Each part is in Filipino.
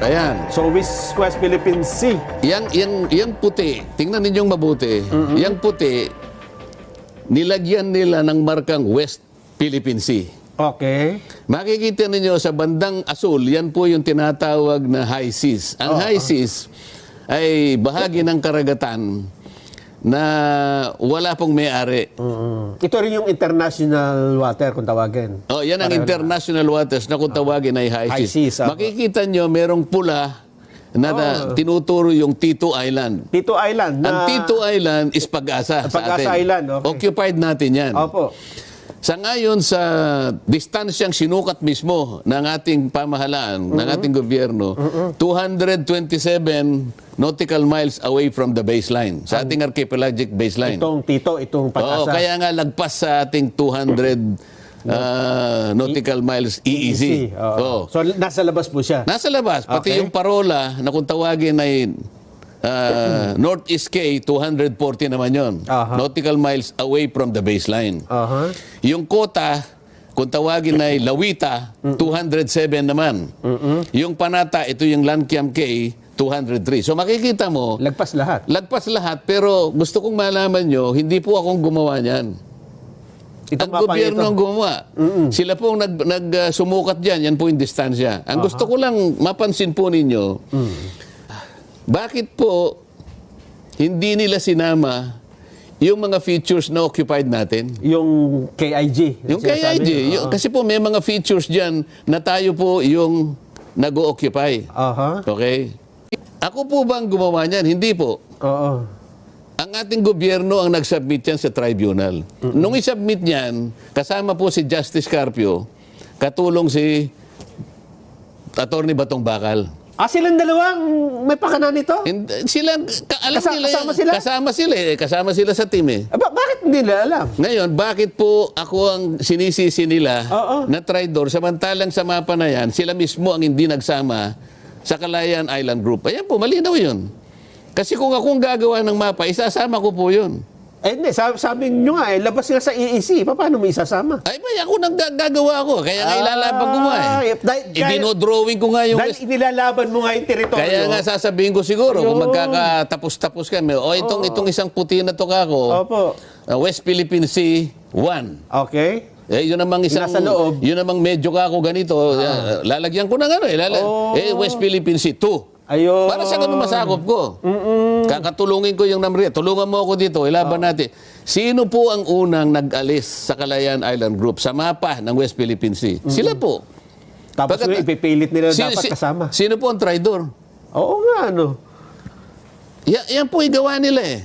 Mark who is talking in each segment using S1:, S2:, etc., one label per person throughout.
S1: Ayan.
S2: So, West Philippine Sea.
S1: Yang puti, tingnan ninyong mabuti. Yang puti, nilagyan nila ng markang West Philippine Sea.
S2: Okay.
S1: Makikita ninyo sa bandang asul, yan po yung tinatawag na high seas. Ang high seas ay bahagi ng karagatan na wala pong may-ari.
S2: Ito rin yung international water kung tawagin.
S1: Oh, yan ang international waters na kung tawagin ay high
S2: High
S1: seas.
S2: seas,
S1: Makikita nyo, merong pula na tinuturo yung Tito Island.
S2: Tito Island.
S1: Ang Tito Island is Pag-asa sa
S2: Pag-asa
S1: atin.
S2: Island, okay.
S1: Occupied natin yan.
S2: Opo.
S1: Sa ngayon, sa distansyang sinukat mismo ng ating pamahalaan, ng ating gobyerno, 227 nautical miles away from the baseline, sa ating archipelagic baseline.
S2: Itong Pag-asa.
S1: Oo, kaya nga lagpas sa ating 200 nautical miles EEZ. Oo.
S2: So, nasa labas po siya.
S1: Nasa labas, pati
S2: Okay.
S1: yung parola na kung tawagin ay Northeast K, 240 naman yon. Nautical miles away from the baseline. Yung Kota, kung tawagin ay Lawita, 207 naman. Yung Panata, ito yung Lankiam K, 203. So makikita mo,
S2: Lagpas lahat.
S1: lagpas lahat, pero gusto kong malaman nyo, hindi po akong gumawa niyan. Ang gobyerno ang gumawa. Sila po sumukat dyan, yan po yung distansya. Ang gusto ko lang mapansin po ninyo, bakit po hindi nila sinama yung mga features na occupied natin?
S2: Yung KIG.
S1: Yung KIG. Kasi po may mga features dyan na tayo po yung nag-o-occupy. Okay? Ako po bang gumawa niyan? Hindi po.
S2: Oo.
S1: Ang ating gobyerno ang nag-submit yan sa tribunal. Nung i-submit niyan, kasama po si Justice Carpio, katulong si Attorney Batong Bakal.
S2: Silang dalawang may pakana nito?
S1: Sila, alam nila
S2: Kasama
S1: yan.
S2: sila?
S1: Kasama sila sa team eh.
S2: Bakit hindi nila alam?
S1: Ngayon, bakit po ako ang sinisisi nila na traidor, samantalang sa mapa na yan, sila mismo ang hindi nagsama sa Kalayaan Island Group. Ayan po, malinaw yun. Kasi kung ako ang gagawa ng mapa, isasama ko po yun.
S2: Hindi, sabi nyo nga labas nga sa EEC. Paano mo isasama?
S1: Ay ba, ako nang gagawa ko. Kaya nga ilalaban ko nga eh. Idinodrawing ko nga yung
S2: Dahil inilalaban mo nga yung teritoryo.
S1: Kaya nga sasabihin ko siguro, kung magkakatapos-tapos kami, itong isang puti na to kako, West Philippine Sea 1.
S2: Okay.
S1: Yun namang isang,
S2: nasa loob.
S1: Yun namang medyo kako ganito, lalagyan ko ng West Philippine Sea 2.
S2: Ayun.
S1: Para sa ganun masakop ko. Kakatulungin ko yung Namria. Tulungan mo ako dito, ilaban natin. Sino po ang unang nag-alis sa Kalayaan Island Group sa mapa ng West Philippine Sea? Sila po.
S2: Tapos ipipilit nila dapat kasama.
S1: Sino po ang traidor?
S2: Oo nga, ano.
S1: Yan po igawa nila eh.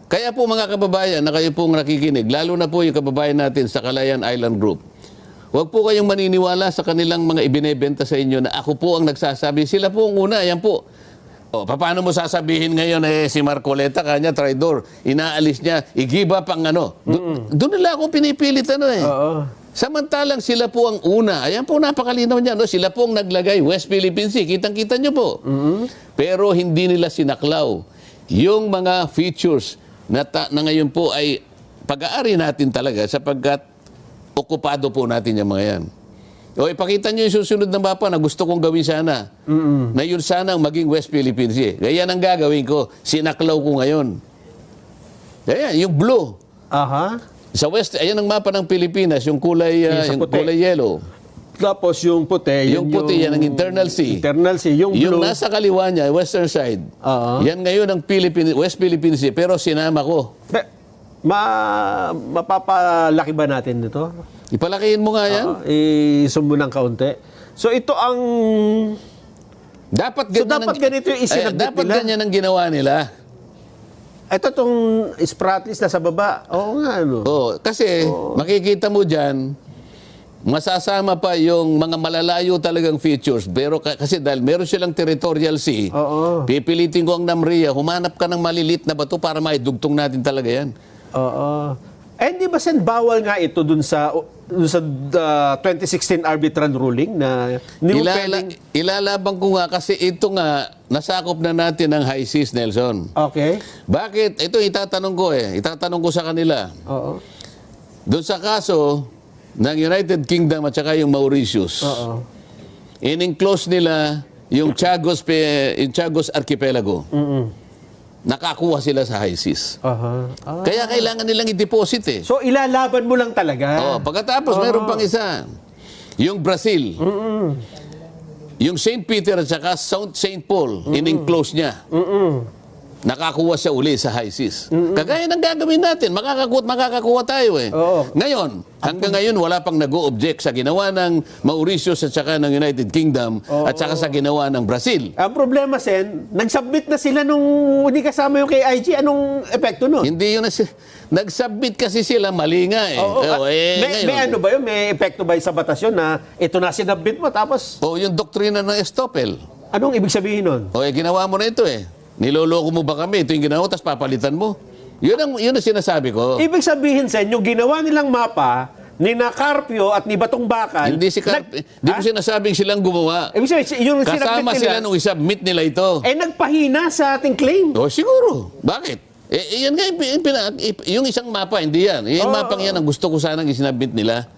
S1: Kaya po mga kababayan na kayo pong nakikinig, lalo na po yung kababayan natin sa Kalayaan Island Group, huwag po kayong maniniwala sa kanilang mga ibinebenta sa inyo na ako po ang nagsasabi. Sila po ang una, yan po. Paano mo sasabihin ngayon si Marcoleta, kanya traidor, inaalis niya, i-give up ang ano. Doon nila ako pinipilit Samantalang sila po ang una. Ayan po, napakalinaw niya. No? Sila po ang naglagay, West Philippine Sea. Kitang-kita niyo po. Pero hindi nila sinaklaw yung mga features na ngayon po ay pag-aari natin talaga sapagkat okupado po natin yung mga yan. Ipakita nyo yung susunod na mapa na gusto kong gawin sana. Na yun sana ang maging West Philippine Sea. Kaya yan ang gagawin ko. Sinaklaw ko ngayon. Ayan, yung blue. Sa west, ayan ang mapa ng Pilipinas, yung kulay, yung kulay yellow.
S2: Tapos yung puti.
S1: Yung puti, yan ang internal sea.
S2: Internal sea. Yung blue.
S1: Yung nasa kaliwa niya, western side. Yan ngayon ang West Philippine Sea. Pero sinama ko.
S2: Mapapalaki ba natin dito?
S1: Ipalakihin mo nga yan.
S2: I-zoom mo ng kaunti. So ito ang...
S1: Dapat
S2: ganito yung isinabit nila.
S1: Dapat ganyan ang ginawa nila.
S2: Ito itong Spratlys na sa baba. Oo nga, ano.
S1: Kasi makikita mo dyan, masasama pa yung mga malalayo talagang features. Pero kasi dahil meron silang territorial sea, pipilitin ko ang Namria, humanap ka ng malilit na bato para maidugtong natin talaga yan.
S2: Hindi ba bawal nga ito dun sa 2016 arbitral ruling na
S1: ilalaban ko nga kasi ito nga nasakop na natin ng high seas, Nelson.
S2: Okay.
S1: Bakit? Ito itatanong ko sa kanila. Doon sa kaso ng United Kingdom at saka yung Mauritius, in-enclose nila yung Chagos Archipelago. Nakakuha sila sa high seas.
S2: Aha.
S1: Kaya kailangan nilang i-deposit eh.
S2: So, ilalaban mo lang talaga.
S1: Pagkatapos, mayroon pang isa. Yung Brazil. Yung St. Peter at saka St. Paul, in-enclose niya. Nakakuha siya uli sa high seas. Kagaya ng gagawin natin, makakakuha tayo eh.
S2: Oo.
S1: Ngayon, hanggang ngayon, wala pang nag-o-object sa ginawa ng Mauritius at saka ng United Kingdom at saka sa ginawa ng Brazil.
S2: Ang problema, Sen, nag-submit na sila nung hindi kasama yung kay IG. Anong epekto nun?
S1: Hindi yun nag-submit kasi sila, mali nga eh.
S2: May ano ba yun? May epekto ba yun sa batas yun na ito na sinabit mo tapos
S1: Yung doktrina ng Estoppel.
S2: anong ibig sabihin nun?
S1: Ginawa mo na ito eh. Niloloko mo ba kami? Ito yung ginawa, tapos papalitan mo. Yun ang sinasabi ko.
S2: Ibig sabihin, Sen, yung ginawa nilang mapa ni na Carpio at ni Batong Bakal.
S1: Hindi ko sinasabing silang gumawa.
S2: Ibig sabihin, yung sinabit
S1: Kasama
S2: nila,
S1: sila nung isubmit nila ito.
S2: nagpahina sa ating claim.
S1: Siguro. Bakit? Yan nga, yung isang mapa, hindi yan. Yung mapang yan ang gusto ko sanang isinabmit nila.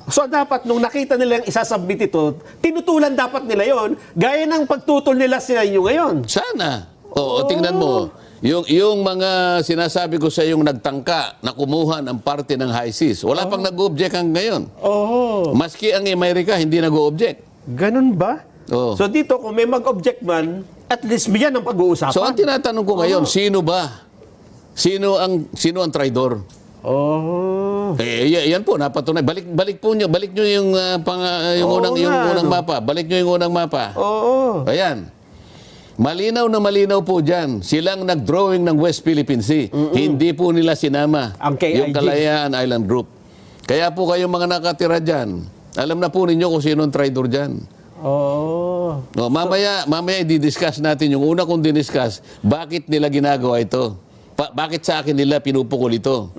S2: So dapat nung nakita nila yung isasubmit ito, tinutulan dapat nila yon gaya ng pagtutol nila sa inyo ngayon.
S1: Sana. Tingnan mo. Yung mga sinasabi ko sa yung nagtangka na kumuha ng parte ng high seas, wala pang nag-object hanggang ngayon. Maski ang Amerika, hindi nag-object.
S2: Ganun ba?
S1: Oo.
S2: So dito, kung may mag-object man, at least yan ang pag-uusapan.
S1: So ang tinatanong ko ngayon, sino ba? Sino ang traidor? Yan po napatunay. Balik nyo yung unang mapa. Balik nyo yung unang mapa. Ayan. Malinaw na malinaw po diyan. Silang nag-drawing ng West Philippine Sea. Hindi po nila sinama
S2: Ang KIG.
S1: yung Kalayaan Island Group. Kaya po kayong mga nakatira diyan, alam na po ninyo kung sino ang traidor diyan. Mamaya i-discuss natin yung una kong diniscuss, bakit nila ginagawa ito? Bakit sa akin nila pinupukol ito?